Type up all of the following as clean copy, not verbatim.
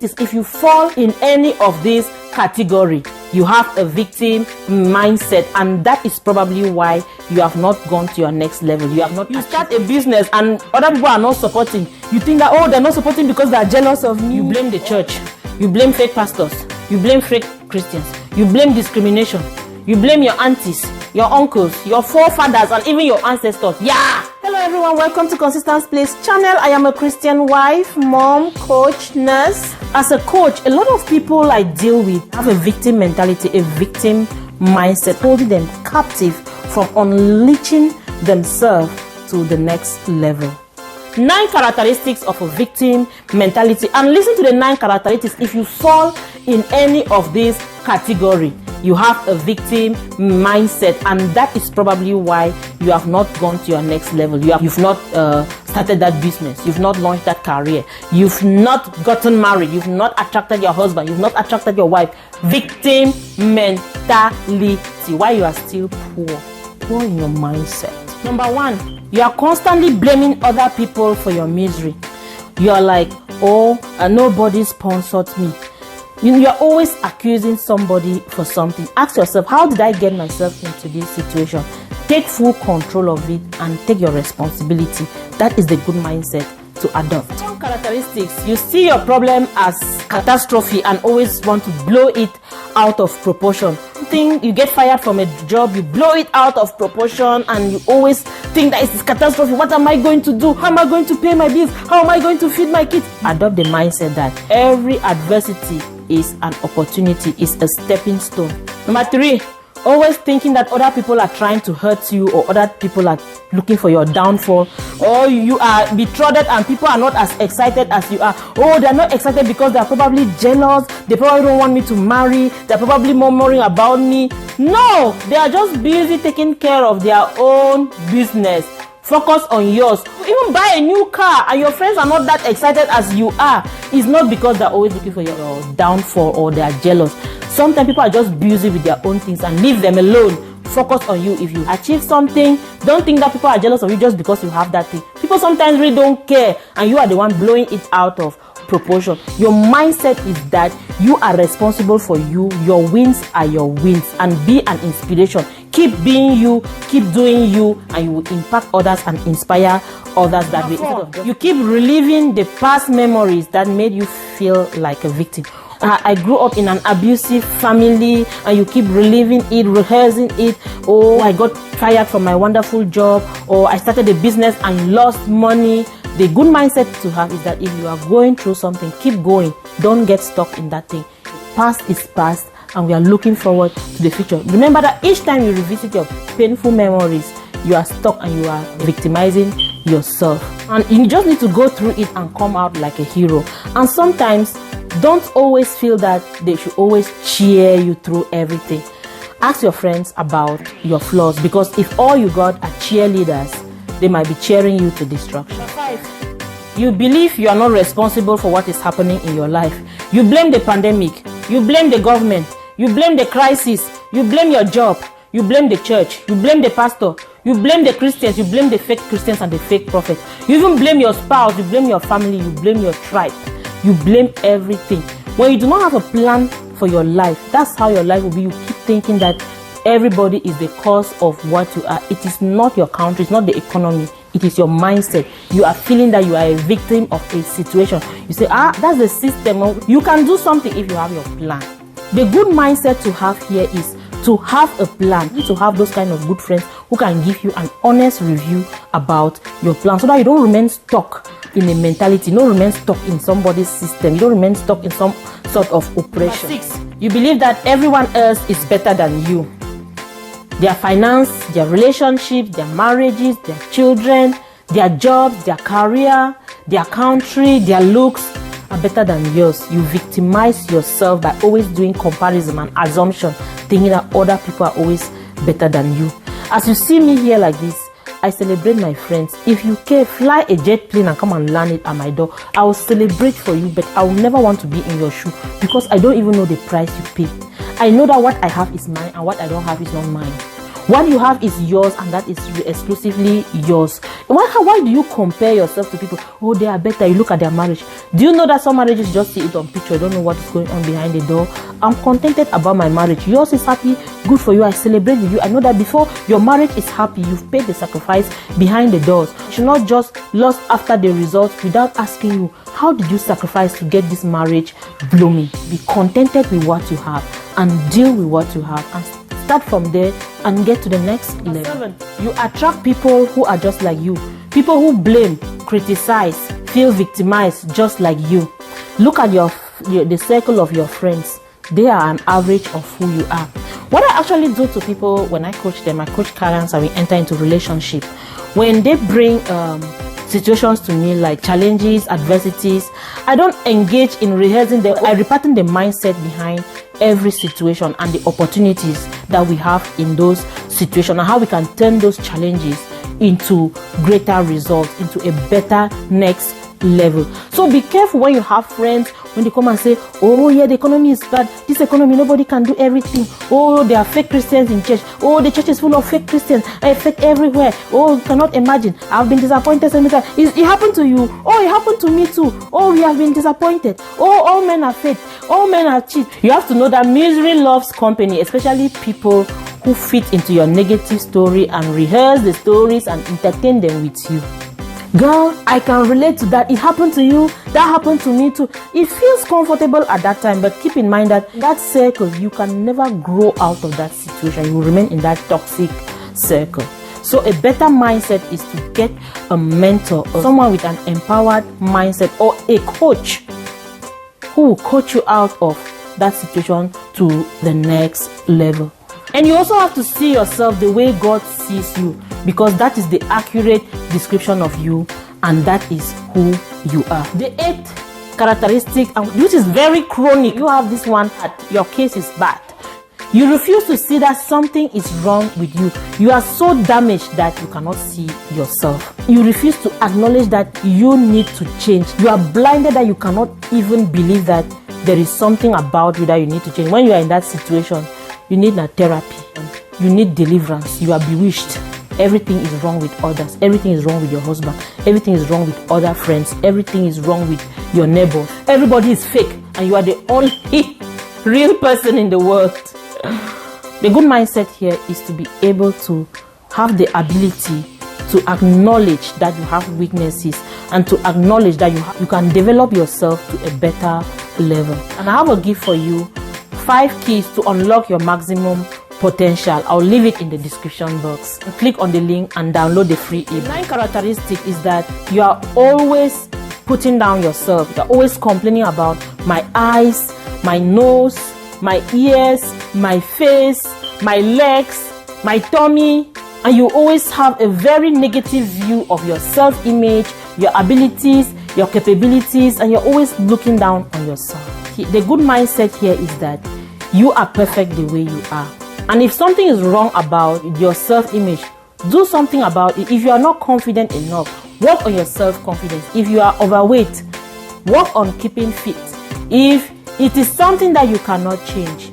If you fall in any of these category, you have a victim mindset, and that is probably why you have not gone to your next level. You start a business and other people are not supporting. You think that, oh, they're not supporting because they're jealous of me. You blame the church. You blame fake pastors. You blame fake Christians. You blame discrimination. You blame your aunties, your uncles, your forefathers, and even your ancestors. Yeah! Hello everyone, welcome to Consistent Place channel. I am a Christian wife, mom, coach, nurse. As a coach, a lot of people I deal with have a victim mentality, a victim mindset, holding them captive from unleashing themselves to the next level. 9 characteristics of a victim mentality, and listen to the 9 characteristics. If you fall in any of these category, you have a victim mindset, and that is probably why you have not gone to your next level. You've not started that business. You've not launched that career. You've not gotten married. You've not attracted your husband. You've not attracted your wife. Victim mentality. Why you are still poor in your mindset. Number 1, you are constantly blaming other people for your misery. You are like, oh, nobody sponsored me. You're always accusing somebody for something. Ask yourself, how did I get myself into this situation? Take full control of it and take your responsibility. That is the good mindset to adopt. Some characteristics, you see your problem as catastrophe and always want to blow it out of proportion. You get fired from a job, you blow it out of proportion, and you always think that it's catastrophe. What am I going to do? How am I going to pay my bills? How am I going to feed my kids? Adopt the mindset that every adversity is an opportunity, is a stepping stone. Number 3, always thinking that other people are trying to hurt you, or other people are looking for your downfall, or you are betrothed and people are not as excited as you are. Oh, they're not excited because they're probably jealous. They probably don't want me to marry. They're probably murmuring about me. No, they are just busy taking care of their own business. Focus on yours. Even buy a new car and your friends are not that excited as you are. It's not because they're always looking for your downfall or they are jealous. Sometimes people are just busy with their own things, and leave them alone. Focus on you. If you achieve something, don't think that people are jealous of you just because you have that thing. People sometimes really don't care, and you are the one blowing it out of proportion. Your mindset is that you are responsible for you. Your wins are your wins, and be an inspiration. Keep being you, keep doing you, and you will impact others and inspire others that way. You keep reliving the past memories that made you feel like a victim. I grew up in an abusive family, and you keep reliving it, rehearsing it. Oh, I got fired from my wonderful job, or I started a business and lost money. The good mindset to have is that if you are going through something, keep going. Don't get stuck in that thing. Past is past, and we are looking forward to the future. Remember that each time you revisit your painful memories, you are stuck and you are victimizing yourself. And you just need to go through it and come out like a hero. And sometimes, don't always feel that they should always cheer you through everything. Ask your friends about your flaws, because if all you got are cheerleaders, they might be cheering you to destruction. 5, you believe you are not responsible for what is happening in your life. You blame the pandemic. You blame the government. You blame the crisis. You blame your job. You blame the church. You blame the pastor. You blame the Christians. You blame the fake Christians and the fake prophets. You even blame your spouse. You blame your family. You blame your tribe. You blame everything. When you do not have a plan for your life, that's how your life will be. You keep thinking that everybody is the cause of what you are. It is not your country. It's not the economy. It is your mindset. You are feeling that you are a victim of a situation. You say, that's the system. You can do something if you have your plan. The good mindset to have here is to have a plan, to have those kind of good friends who can give you an honest review about your plan, so that you don't remain stuck in a mentality. You don't remain stuck in somebody's system. You don't remain stuck in some sort of oppression. 6, you believe that everyone else is better than you. Their finance, their relationships, their marriages, their children, their jobs, their career, their country, their looks are better than yours. You victimize yourself by always doing comparison and assumption, thinking that other people are always better than you. As you see me here like this, I celebrate my friends. If you care, fly a jet plane and come and land it at my door. I will celebrate for you, but I will never want to be in your shoe, because I don't even know the price you pay. I know that what I have is mine and what I don't have is not mine. What you have is yours, and that is exclusively yours. Why do you compare yourself to people? Oh, they are better. You look at their marriage. Do you know that some marriages just see it on picture? You don't know what is going on behind the door. I'm contented about my marriage. Yours is happy. Good for you. I celebrate with you. I know that before your marriage is happy, you've paid the sacrifice behind the doors. You should not just lust after the results without asking you, how did you sacrifice to get this marriage blooming? Be contented with what you have and deal with what you have, and start from there and get to the next level. 7, you attract people who are just like you. People who blame, criticize, feel victimized just like you. Look at the circle of your friends. They are an average of who you are. What I actually do to people when I coach them, I coach clients and we enter into relationship. When they bring situations to me like challenges, adversities, I don't engage in rehearsing them. I repattern the mindset behind every situation and the opportunities that we have in those situations, and how we can turn those challenges into greater results, into a better next level. So be careful when you have friends, when they come and say, oh yeah, the economy is bad, this economy, nobody can do everything. Oh, there are fake Christians in church. Oh, the church is full of fake Christians. I fake everywhere. Oh, you cannot imagine. I've been disappointed so many times. It happened to you. Oh, it happened to me too. Oh, we have been disappointed. Oh, all men are fake. All men are cheat. You have to know that misery loves company, especially people who fit into your negative story and rehearse the stories and entertain them with you. Girl, I can relate to that. It happened to you. That happened to me too. It feels comfortable at that time, but keep in mind that circle, you can never grow out of that situation. You will remain in that toxic circle. So a better mindset is to get a mentor or someone with an empowered mindset, or a coach who will coach you out of that situation to the next level. And you also have to see yourself the way God sees you, because that is the accurate description of you, and that is who you are. The 8th characteristic, which is very chronic, you have this one, your case is bad. You refuse to see that something is wrong with you. You are so damaged that you cannot see yourself. You refuse to acknowledge that you need to change. You are blinded that you cannot even believe that there is something about you that you need to change. When you are in that situation, you need a therapy. You need deliverance. You are bewitched. Everything is wrong with others. Everything is wrong with your husband. Everything is wrong with other friends. Everything is wrong with your neighbors. Everybody is fake, and you are the only real person in the world. The good mindset here is to be able to have the ability to acknowledge that you have weaknesses, and to acknowledge that you can develop yourself to a better level. And I have a gift for you, 5 keys to unlock your maximum potential. I'll leave it in the description box. Click on the link and download the free ebook. The 9 characteristic is that you are always putting down yourself. You're always complaining about my eyes, my nose, my ears, my face, my legs, my tummy, and you always have a very negative view of your self-image, your abilities, your capabilities, and you're always looking down on yourself. The good mindset here is that you are perfect the way you are. And if something is wrong about your self-image, do something about it. If you are not confident enough, work on your self-confidence. If you are overweight, work on keeping fit. If it is something that you cannot change,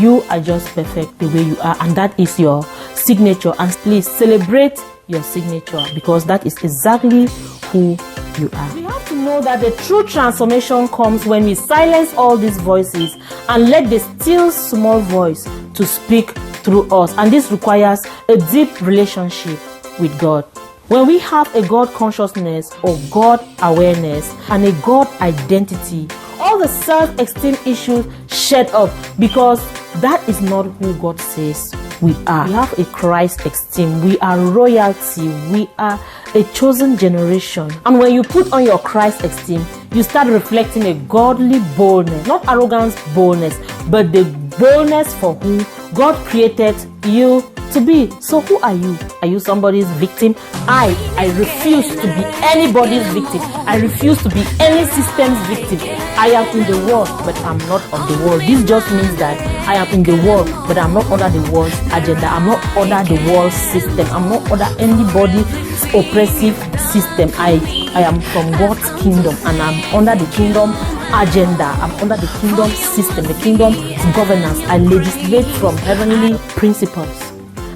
you are just perfect the way you are, and that is your signature. And please celebrate your signature, because that is exactly who you are. We have to know that the true transformation comes when we silence all these voices and let the still small voice to speak through us. And this requires a deep relationship with God. When we have a God consciousness or God awareness and a God identity, all the self-esteem issues shed up, because that is not who God says we are. We have a Christ esteem. We are royalty. We are a chosen generation. And when you put on your Christ esteem, you start reflecting a godly boldness, not arrogance boldness, but the boldness for who God created you to be. So who are you? Are you somebody's victim? I refuse to be anybody's victim. I refuse to be any system's victim. I am in the world, but I'm not of the world. This just means that I am in the world, but I'm not under the world's agenda. I'm not under the world's system. I'm not under anybody's oppressive system. I am from God's kingdom, and I'm under the kingdom agenda. I'm under the kingdom system, the kingdom governance. I legislate from heavenly principles.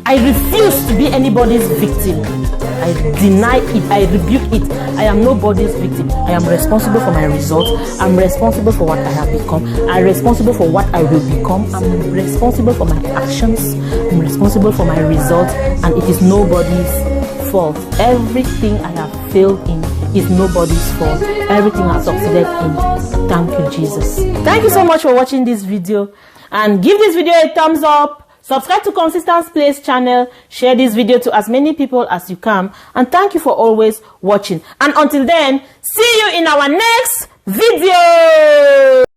I refuse to be anybody's victim. I deny it. I rebuke it. I am nobody's victim. I am responsible for my results. I'm responsible for what I have become. I'm responsible for what I will become. I'm responsible for my actions. I'm responsible for my results. And it is nobody's fault. Everything I have failed in is nobody's fault. Everything I succeeded in. Thank you, Jesus. Thank you so much for watching this video. And give this video a thumbs up. Subscribe to Consistent Place channel. Share this video to as many people as you can. And thank you for always watching. And until then, see you in our next video.